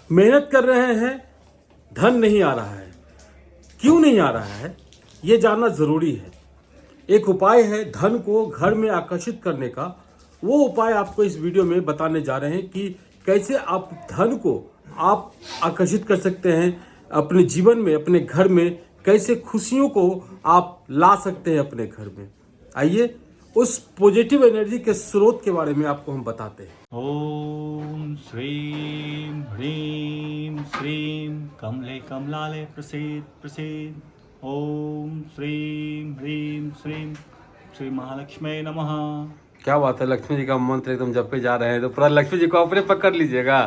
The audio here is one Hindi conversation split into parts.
मेहनत कर रहे हैं, धन नहीं आ रहा है। क्यों नहीं आ रहा है, ये जानना जरूरी है। एक उपाय है धन को घर में आकर्षित करने का। वो उपाय आपको इस वीडियो में बताने जा रहे हैं कि कैसे आप धन को आप आकर्षित कर सकते हैं अपने जीवन में, अपने घर में। कैसे खुशियों को आप ला सकते हैं अपने घर में। आइए उस पॉजिटिव एनर्जी के स्रोत के बारे में आपको हम बताते हैं। ओम श्रीं ह्रीं श्रीं कमले कमलाले प्रसीद प्रसीद। ओम श्रीं ह्रीं श्रीं श्री महालक्ष्मी नमः। क्या बात है, लक्ष्मी जी का मंत्र एकदम जपे जा रहे हैं तो पूरा लक्ष्मी जी को अपने पकड़ लीजिएगा।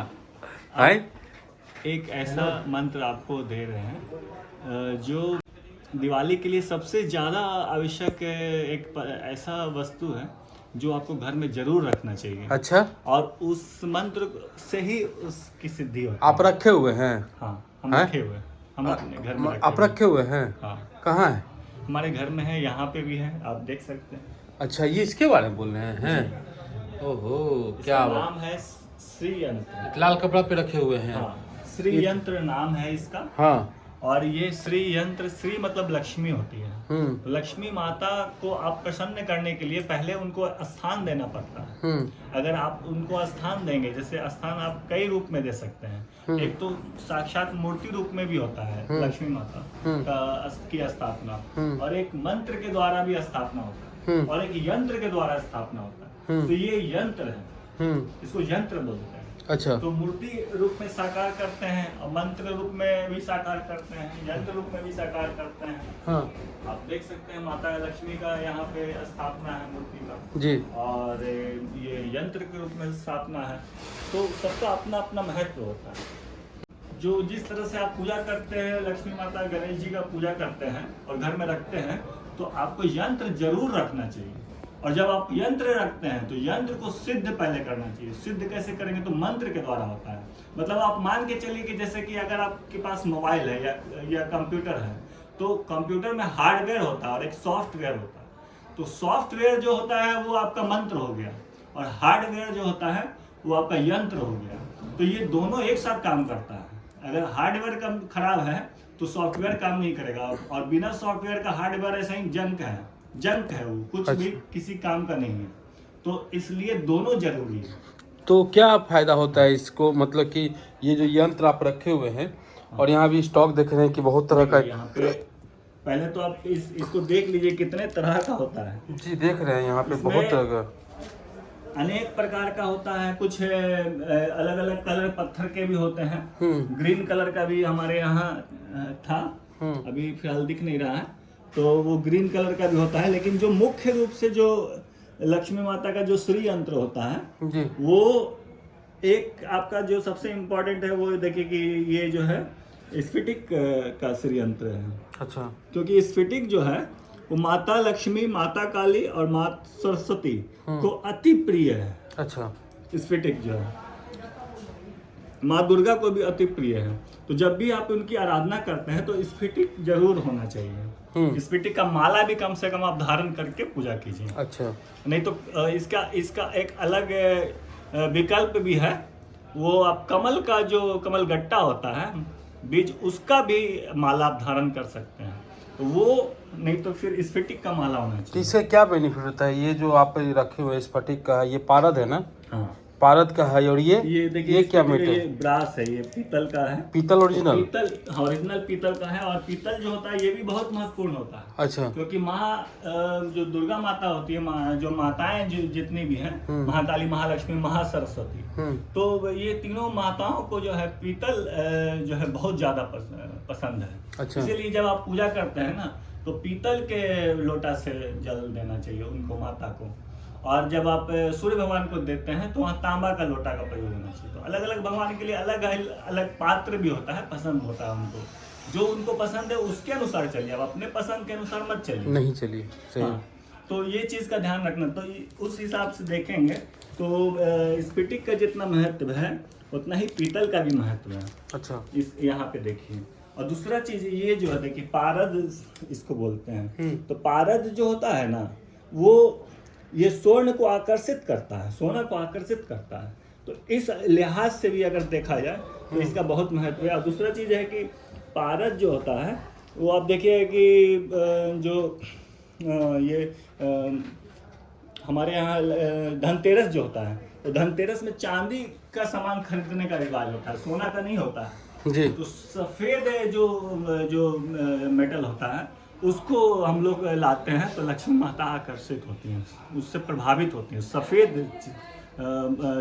है एक ऐसा मंत्र आपको दे रहे हैं जो दिवाली के लिए सबसे ज़्यादा आवश्यक एक ऐसा वस्तु है जो आपको घर में जरूर रखना चाहिए। अच्छा, और उस मंत्र से ही उसकी सिद्धि होती है। आप रखे हुए हैं? हाँ, हम हैं? रखे हुए हैं। हम अपने घर में आप रखे हुए हैं? हाँ, कहाँ है? हमारे घर में है, यहाँ पे भी है, आप देख सकते हैं। अच्छा, ये इसके बारे में बोल रहे हैं? ओहो, क्या इसका नाम है श्री यंत्र। लाल कपड़ा पे रखे हुए हैं? हाँ, श्री यंत्र नाम है इसका। हाँ। और ये श्री यंत्र, श्री मतलब लक्ष्मी होती है। लक्ष्मी माता को आप प्रसन्न करने के लिए पहले उनको स्थान देना पड़ता है। अगर आप उनको स्थान देंगे, जैसे स्थान आप कई रूप में दे सकते हैं। एक तो साक्षात मूर्ति रूप में भी होता है लक्ष्मी माता की स्थापना, और एक मंत्र के द्वारा भी स्थापना होता है, और एक यंत्र के द्वारा स्थापना होता है। तो ये यंत्र है, इसको यंत्र बोलते हैं। अच्छा, तो मूर्ति रूप में साकार करते हैं, और मंत्र रूप में भी साकार करते हैं, यंत्र रूप में भी साकार करते हैं। हाँ आप देख सकते हैं माता लक्ष्मी का यहाँ पे स्थापना है मूर्ति का जी, और ये यंत्र के रूप में स्थापना है। तो सबका अपना अपना महत्व होता है। जो जिस तरह से आप पूजा करते हैं, लक्ष्मी माता गणेश जी का पूजा करते हैं और घर में रखते हैं, तो आपको यंत्र जरूर रखना चाहिए। और जब आप यंत्र रखते हैं तो यंत्र को सिद्ध पहले करना चाहिए। सिद्ध कैसे करेंगे, तो मंत्र के द्वारा होता है। मतलब आप मान के चलिए कि जैसे कि अगर आपके पास मोबाइल है या कंप्यूटर है, तो कंप्यूटर में हार्डवेयर होता है और एक सॉफ्टवेयर होता है। तो सॉफ्टवेयर जो होता है वो आपका मंत्र हो गया, और हार्डवेयर जो होता है वो आपका यंत्र हो गया। तो ये दोनों एक साथ काम करता है। अगर हार्डवेयर खराब है तो सॉफ्टवेयर काम नहीं करेगा, और बिना सॉफ्टवेयर का हार्डवेयर ऐसा ही जंक है, वो कुछ भी किसी काम का नहीं है। तो इसलिए दोनों जरूरी है। तो क्या फायदा होता है इसको, मतलब कि ये जो यंत्र आप रखे हुए हैं और यहाँ भी स्टॉक देख रहे हैं कि बहुत तरह का। यहाँ पे पहले तो आप इसको देख लीजिए कितने तरह का होता है। जी देख रहे हैं यहाँ पे बहुत तरह का, अनेक प्रकार का होता है। कुछ अलग अलग कलर पत्थर के भी होते हैं। ग्रीन कलर का भी हमारे यहाँ था, अभी फिलहाल दिख नहीं रहा है। तो वो ग्रीन कलर का भी होता है, लेकिन जो मुख्य रूप से जो लक्ष्मी माता का जो श्री यंत्र होता है जी, वो एक आपका जो सबसे इम्पोर्टेंट है, वो देखिए कि ये जो है स्फटिक का श्री यंत्र है। अच्छा, क्योंकि स्फटिक जो है वो माता लक्ष्मी, माता काली और माता सरस्वती को अति प्रिय है। अच्छा, स्फटिक जो है माँ दुर्गा को भी अति प्रिय है। तो जब भी आप उनकी आराधना करते हैं तो स्फटिक जरूर होना चाहिए। स्फटिक का माला भी कम से कम आप धारण करके पूजा कीजिए। अच्छा, नहीं तो इसका एक अलग विकल्प भी है। वो आप कमल का जो कमल गट्टा होता है बीज, उसका भी माला आप धारण कर सकते हैं। तो वो नहीं तो फिर स्फटिक का माला होना तो चाहिए। इससे क्या बेनिफिट होता है? ये जो आप रखे हुए स्फटिक का है, ये पारद है ना? हाँ, पारद का है। और ये देखिए ये क्या मेटल? ये ब्रास है, ये पीतल का है। पीतल ओरिजिनल? पीतल ओरिजिनल पीतल का है। और पीतल जो होता है ये भी बहुत महत्वपूर्ण होता है। अच्छा, क्योंकि जो दुर्गा माता होती है, जो माताएं जितनी भी हैं, महाकाली, महालक्ष्मी, महासरस्वती, तो ये तीनों माताओं को जो है पीतल जो है बहुत ज्यादा पसंद है। अच्छा, इसीलिए जब आप पूजा करते हैं ना, तो पीतल के लोटा से जल देना चाहिए उनको, माता को। और जब आप सूर्य भगवान को देते हैं तो वहाँ तांबा का लोटा का प्रयोग होना चाहिए। तो अलग अलग भगवान के लिए अलग अलग पात्र भी होता है, पसंद होता है उनको। जो उनको पसंद है उसके अनुसार चलिए, आप अपने पसंद के अनुसार मत चलिए। नहीं चलिए, सही। हाँ, तो ये चीज़ का ध्यान रखना। तो उस हिसाब से देखेंगे तो स्फटिक का जितना महत्व है उतना ही पीतल का भी महत्व है। अच्छा, इस यहाँ पे देखिए। और दूसरा चीज ये जो है, देखिए पारद इसको बोलते हैं। तो पारद जो होता है ना, वो ये स्वर्ण को आकर्षित करता है, सोना को आकर्षित करता है। तो इस लिहाज से भी अगर देखा जाए तो इसका बहुत महत्व है। और दूसरा चीज़ है कि पारद जो होता है वो आप देखिए कि हमारे यहाँ धनतेरस जो होता है, तो धनतेरस में चांदी का सामान खरीदने का रिवाज होता है, सोना का नहीं होता है जी। तो सफ़ेद जो मेटल होता है उसको हम लोग लाते हैं, तो लक्ष्मी माता आकर्षित होती हैं, उससे प्रभावित होती हैं सफ़ेद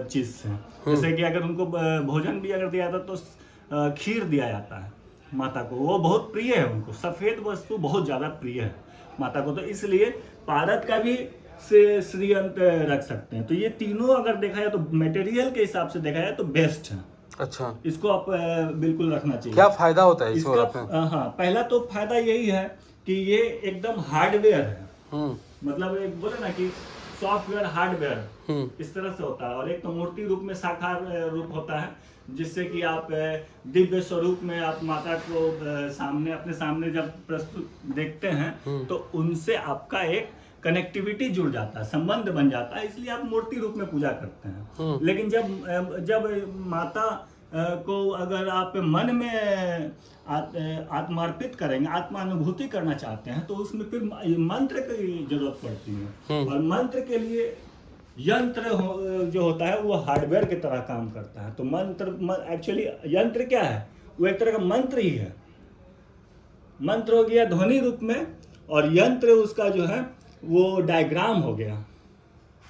चीज़ से। जैसे कि अगर उनको भोजन भी अगर दिया जाता तो खीर दिया जाता है माता को, वो बहुत प्रिय है उनको, सफ़ेद वस्तु बहुत ज़्यादा प्रिय है माता को, तो इसलिए पारद का भी से श्रीयंत रख सकते हैं। तो ये तीनों अगर देखा जाए तो मटेरियल के हिसाब से देखा जाए तो बेस्ट है। अच्छा, इसको आप बिल्कुल रखना चाहिए। क्या फायदा होता है इसको? इसका हाँ, पहला तो फायदा यही है कि ये एकदम हार्डवेयर है, मतलब एक बोले ना कि सॉफ्टवेयर हार्डवेयर इस तरह से होता है। और एक तो मूर्ति रूप में साकार रूप होता है, जिससे कि आप दिव्य स्वरूप में आप माता को सामने अपने सामने जब प्रस्तुत देखते हैं तो उनसे आपका एक कनेक्टिविटी जुड़ जाता है, संबंध बन जाता है, इसलिए आप मूर्ति रूप में पूजा करते हैं। लेकिन जब माता को अगर आप मन में आत्मार्पित करेंगे, आत्मानुभूति करना चाहते हैं, तो उसमें फिर मंत्र की जरूरत पड़ती है। और मंत्र के लिए यंत्र जो होता है वो हार्डवेयर की तरह काम करता है। तो मंत्र एक्चुअली यंत्र क्या है, वो एक तरह का मंत्र ही है। मंत्र हो गया ध्वनि रूप में, और यंत्र उसका जो है वो डायग्राम हो गया,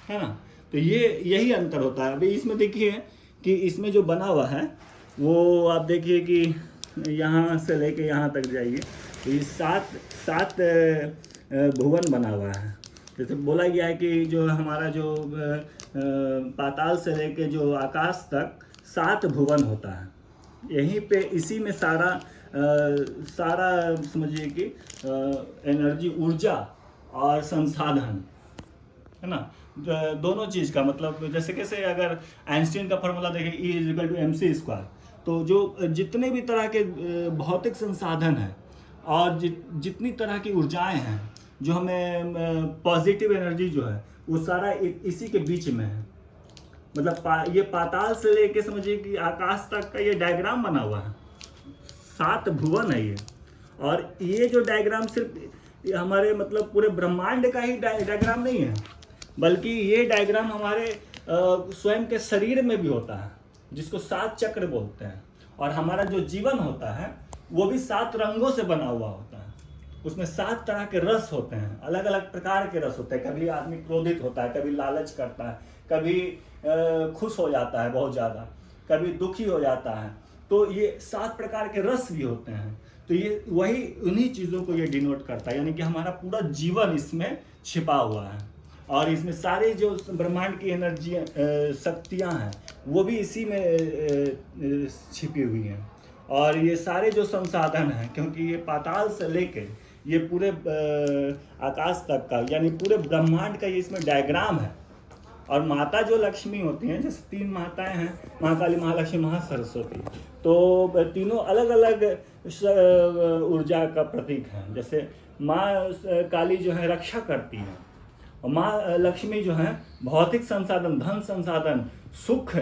है ना। तो यही अंतर होता है। अभी इसमें देखिए कि इसमें जो बना हुआ है वो आप देखिए कि यहाँ से लेके यहाँ तक जाइए तो ये सात भुवन बना हुआ है। जैसे बोला गया है कि जो हमारा जो पाताल से लेके जो आकाश तक 7 भुवन होता है। यहीं पे इसी में सारा समझिए कि एनर्जी, ऊर्जा और संसाधन, है ना, दोनों चीज़ का मतलब जैसे कैसे अगर आइंस्टीन का फॉर्मूला देखें E=mc², तो जो जितने भी तरह के भौतिक संसाधन हैं और जितनी तरह की ऊर्जाएं हैं जो हमें पॉजिटिव एनर्जी जो है वो सारा इसी के बीच में है। मतलब ये पाताल से लेके समझिए कि आकाश तक का ये डायग्राम बना हुआ है, 7 भुवन है ये। और ये जो डायग्राम सिर्फ हमारे मतलब पूरे ब्रह्मांड का ही डायग्राम नहीं है, बल्कि ये डायग्राम हमारे स्वयं के शरीर में भी होता है, जिसको 7 चक्र बोलते हैं। और हमारा जो जीवन होता है वो भी 7 रंगों से बना हुआ होता है। उसमें 7 तरह के रस होते हैं, अलग अलग प्रकार के रस होते हैं। कभी आदमी क्रोधित होता है, कभी लालच करता है, कभी खुश हो जाता है बहुत ज़्यादा, कभी दुखी हो जाता है। तो ये 7 प्रकार के रस भी होते हैं। तो ये वही उन्हीं चीज़ों को ये डिनोट करता है, यानी कि हमारा पूरा जीवन इसमें छिपा हुआ है। और इसमें सारी जो ब्रह्मांड की एनर्जी शक्तियाँ हैं वो भी इसी में छिपी हुई हैं। और ये सारे जो संसाधन हैं, क्योंकि ये पाताल से लेके ये पूरे आकाश तक का यानी पूरे ब्रह्मांड का ये इसमें डायग्राम है। और माता जो लक्ष्मी होती हैं, जैसे 3 माताएं हैं, महाकाली, महालक्ष्मी, महासरस्वती, तो तीनों अलग अलग ऊर्जा का प्रतीक हैं। जैसे माँ काली जो है रक्षा करती हैं, और माँ लक्ष्मी जो है भौतिक संसाधन, धन संसाधन, सुख,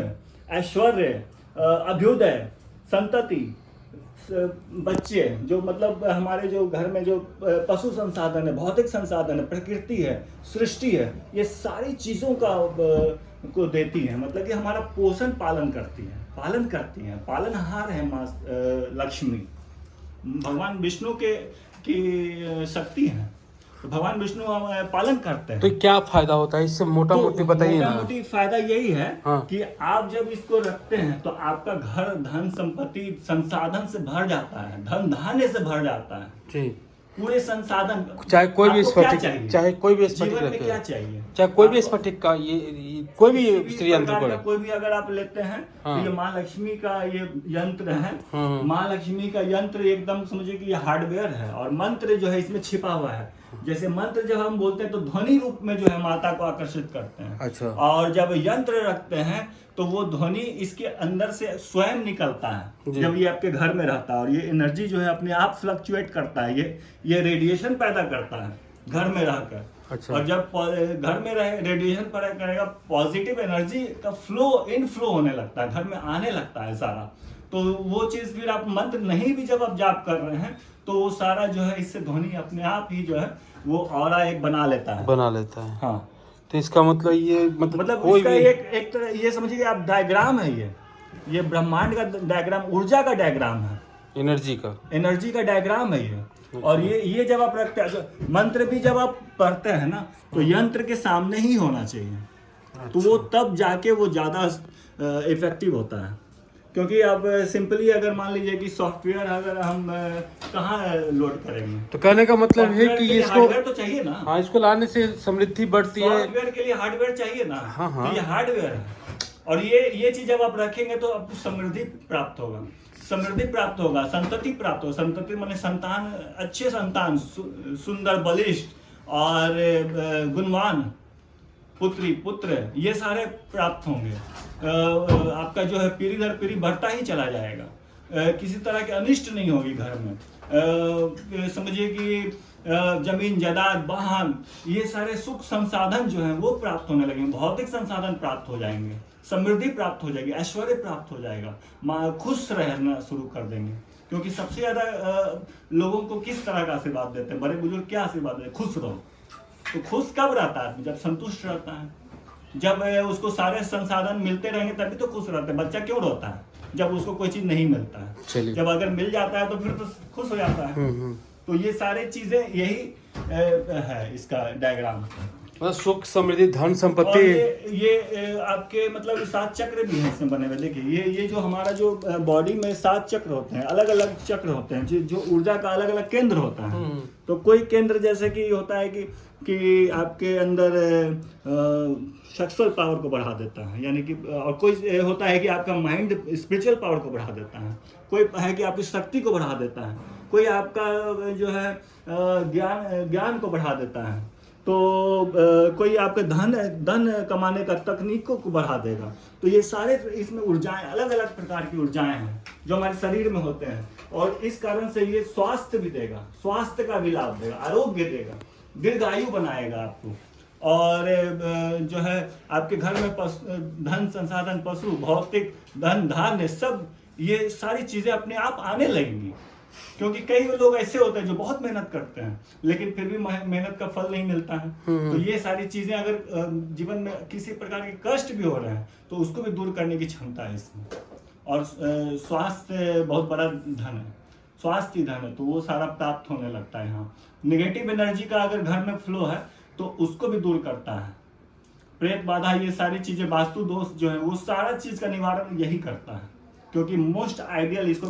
ऐश्वर्य, अभ्युदय, संतति, बच्चे, जो मतलब हमारे जो घर में जो पशु संसाधन है, भौतिक संसाधन है, प्रकृति है, सृष्टि है, ये सारी चीज़ों को देती है। मतलब कि हमारा पोषण पालन करती हैं, पालनहार है माँ लक्ष्मी। भगवान विष्णु की शक्ति है, तो भगवान विष्णु पालन करते हैं। तो क्या फायदा होता है इससे? मोटा मोटी बताइए ना। मोटा मोटी फायदा यही है हाँ। कि आप जब इसको रखते हैं तो आपका घर धन संपत्ति संसाधन से भर जाता है, धन धान्य से भर जाता है जी। पूरे संसाधन, चाहे कोई भी स्फटिक, चाहे कोई भी स्फटिक जीवन में क्या चाहिए, चाहे कोई भी स्फटिक का ये कोई भी स्त्री यंत्र को कोई भी अगर आप लेते हैं तो ये माँ लक्ष्मी का ये यंत्र है। माँ लक्ष्मी का यंत्र एकदम समझिए कि ये हार्डवेयर है। और मंत्र जो है इसमें छिपा हुआ है। जैसे मंत्र जब हम बोलते हैं तो ध्वनि रूप में जो है माता को आकर्षित करते हैं। अच्छा। और जब यंत्र रखते हैं तो वो ध्वनि इसके अंदर से स्वयं निकलता है जब ये आपके घर में रहता है। और ये एनर्जी जो है अपने आप फ्लक्चुएट करता है, ये रेडिएशन पैदा करता है घर में रहकर। अच्छा। और जब घर में रेडिएशन पर करेगा, पॉजिटिव एनर्जी का फ्लो होने लगता है, घर में आने लगता है सारा। तो वो चीज फिर आप मंत्र नहीं भी जब आप जाप कर रहे हैं तो वो सारा जो है इससे ध्वनि अपने आप ही जो है वो ऑरा एक बना लेता है। हाँ, तो इसका मतलब ये मतलब कोई इसका भी एक तरह ये समझिए कि आप डायग्राम है, ये ब्रह्मांड का डायग्राम, ऊर्जा का डायग्राम है, एनर्जी का डायग्राम है ये। और ये जब आप रखते हैं, मंत्र भी जब आप पढ़ते हैं ना तो यंत्र के सामने ही होना चाहिए। तो वो तब जाके वो ज्यादा इफेक्टिव होता है। क्योंकि अब सिंपली अगर मान लीजिए कि सॉफ्टवेयर अगर हम कहाँ लोड करेंगे, तो कहने का मतलब है कि इसको हार्डवेयर तो चाहिए ना। हाँ, इसको लाने से समृद्धि बढ़ती है। सॉफ्टवेयर के लिए हार्डवेयर चाहिए ना। हाँ, हाँ। तो ये हार्डवेयर है। और ये चीज जब आप रखेंगे तो आपको समृद्धि प्राप्त होगा, संतति प्राप्त होगा। संतति माने संतान, अच्छे संतान, सुंदर, बलिष्ठ और गुणवान पुत्र, ये सारे प्राप्त होंगे। आपका जो है पीढ़ी दर पीढ़ी बढ़ता ही चला जाएगा। किसी तरह की अनिष्ट नहीं होगी घर में। समझिए कि जमीन जायदाद, वाहन, ये सारे सुख संसाधन जो हैं वो प्राप्त होने लगेंगे, भौतिक संसाधन प्राप्त हो जाएंगे, समृद्धि प्राप्त हो जाएगी, ऐश्वर्य प्राप्त हो जाएगा, खुश रहना शुरू कर देंगे। क्योंकि सबसे ज्यादा लोगों को किस तरह का आशीर्वाद देते हैं, बड़े बुजुर्ग क्या आशीर्वाद देते हैं? खुश रहो। तो खुश कब रहता है? जब संतुष्ट रहता है, जब उसको सारे संसाधन मिलते रहेंगे तभी तो खुश रहता है। बच्चा क्यों रोता है? जब उसको कोई चीज नहीं मिलता है। जब अगर मिल जाता है तो फिर तो खुश हो जाता है। तो ये सारी चीजें यही है इसका डायग्राम। मतलब सुख, समृद्धि, धन, संपत्ति। ये आपके मतलब 7 चक्र भी हैं इसमें बने हुए। देखिए ये जो हमारा जो बॉडी में 7 चक्र होते हैं, अलग अलग चक्र होते हैं, जो ऊर्जा का अलग अलग केंद्र होता है। तो कोई केंद्र जैसे कि होता है कि आपके अंदर सेक्सुअल पावर को बढ़ा देता है, यानी कि, और कोई होता है कि आपका माइंड स्पिरिचुअल पावर को बढ़ा देता है, कोई है कि आपकी शक्ति को बढ़ा देता है, कोई आपका जो है ज्ञान को बढ़ा देता है, तो कोई आपके धन कमाने का तकनीकों को बढ़ा देगा। तो ये सारे इसमें ऊर्जाएं, अलग अलग प्रकार की ऊर्जाएं हैं जो हमारे शरीर में होते हैं। और इस कारण से ये स्वास्थ्य भी देगा, स्वास्थ्य का भी लाभ देगा, आरोग्य देगा, दीर्घायु बनाएगा आपको। और जो है आपके घर में धन संसाधन, पशु, भौतिक, धन, धान्य, सब ये सारी चीजें अपने आप आने लगेंगी। क्योंकि कई लोग ऐसे होते हैं जो बहुत मेहनत करते हैं लेकिन फिर भी मेहनत का फल नहीं मिलता है। तो ये सारी चीजें अगर जीवन में किसी प्रकार के कष्ट भी हो रहे हैं तो उसको भी दूर करने की क्षमता है इसमें। और स्वास्थ्य बहुत बड़ा धन है, स्वास्थ्य धन है, तो वो सारा प्राप्त होने लगता है। यहाँ निगेटिव एनर्जी का अगर घर में फ्लो है तो उसको भी दूर करता है। प्रेत बाधा, ये सारी चीजें, वास्तु दोष जो है, वो सारा चीज का निवारण यही करता है। क्योंकि मोस्ट आइडियल इसको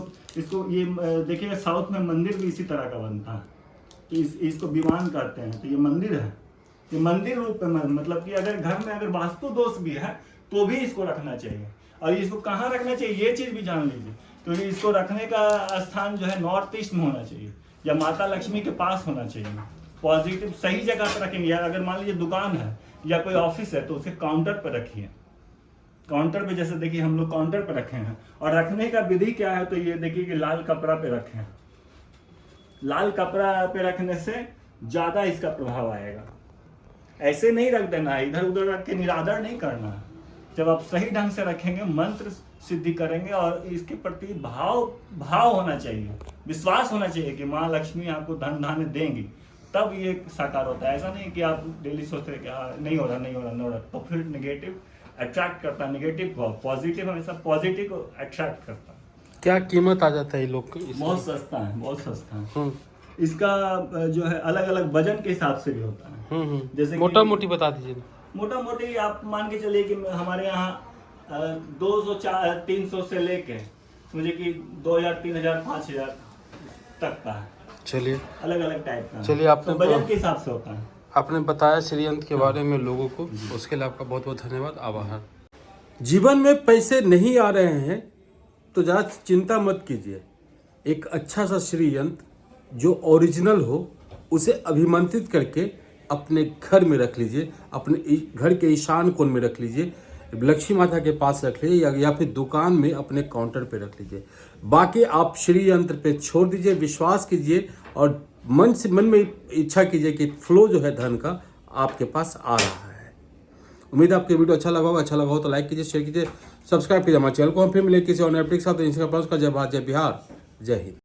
ये देखिए, साउथ में मंदिर भी इसी तरह का बनता है। तो इसको विमान कहते हैं। तो ये मंदिर है, ये मंदिर रूप में, मतलब कि अगर घर में अगर वास्तु दोष भी है तो भी इसको रखना चाहिए। और इसको कहाँ रखना चाहिए ये चीज भी जान लीजिए। क्योंकि इसको रखने का स्थान जो है नॉर्थ ईस्ट में होना चाहिए या माता लक्ष्मी के पास होना चाहिए। पॉजिटिव सही जगह पर रखेंगे। या अगर मान लीजिए दुकान है या कोई ऑफिस है तो उसे काउंटर पर रखिए। काउंटर पे जैसे देखिए हम लोग काउंटर पे रखे हैं। और रखने का विधि क्या है, तो ये देखिए कि लाल कपड़ा पे रखें। लाल कपड़ा पे रखने से ज्यादा इसका प्रभाव आएगा। ऐसे नहीं रख देना है, इधर उधर रख के निरादर नहीं करना है। जब आप सही ढंग से रखेंगे, मंत्र सिद्धि करेंगे और इसके प्रति भाव होना चाहिए, विश्वास होना चाहिए कि माँ लक्ष्मी आपको धन धान्य देंगी, तब ये साकार होता है। ऐसा नहीं कि आप डेली सोचते हैं कि नहीं हो रहा, तो फिर नेगेटिव अट्रैक्ट करता है, नेगेटिव को पॉजिटिव, हमेशा पॉजिटिव को अट्रैक्ट करता है। क्या कीमत आ जाता है लोग? बहुत सस्ता है, बहुत सस्ता है। इसका जो है अलग अलग वजन के हिसाब से भी होता है। जैसे मोटा मोटी बता दीजिए। मोटा मोटी आप मान के चलिए कि हमारे यहाँ 200-300 से लेके समझिए कि 2000, 3000, 5000 तक का है। चलिए, अलग अलग टाइप का। चलिए, आपने तो बजट के हिसाब से होता है। आपने बताया श्रीयंत्र के बारे में लोगों को, उसके लिए आपका बहुत बहुत धन्यवाद, आभार। जीवन में पैसे नहीं आ रहे हैं तो ज़्यादा चिंता मत कीजिए। एक अच्छा सा श्रीयंत्र जो ओरिजिनल हो उसे अभिमंत्रित करके अपने घर में रख लीजिए, अपने घर के ईशान कोण में रख लीजिए, लक्ष्मी माता के पास रख लीजिए या फिर दुकान में अपने काउंटर पे रख लीजिए। बाकी आप श्रीयंत्र पे छोड़ दीजिए, विश्वास कीजिए और मन में इच्छा कीजिए कि फ्लो जो है धन का आपके पास आ रहा है। उम्मीद है आपको वीडियो अच्छा लगा होगा। अच्छा लगा हो तो लाइक कीजिए, शेयर कीजिए, सब्सक्राइब कीजिए हमारे चैनल को। हम फिर मिले किसी और नए टॉपिक के साथ। जय भारत, जय बिहार, जय हिंद।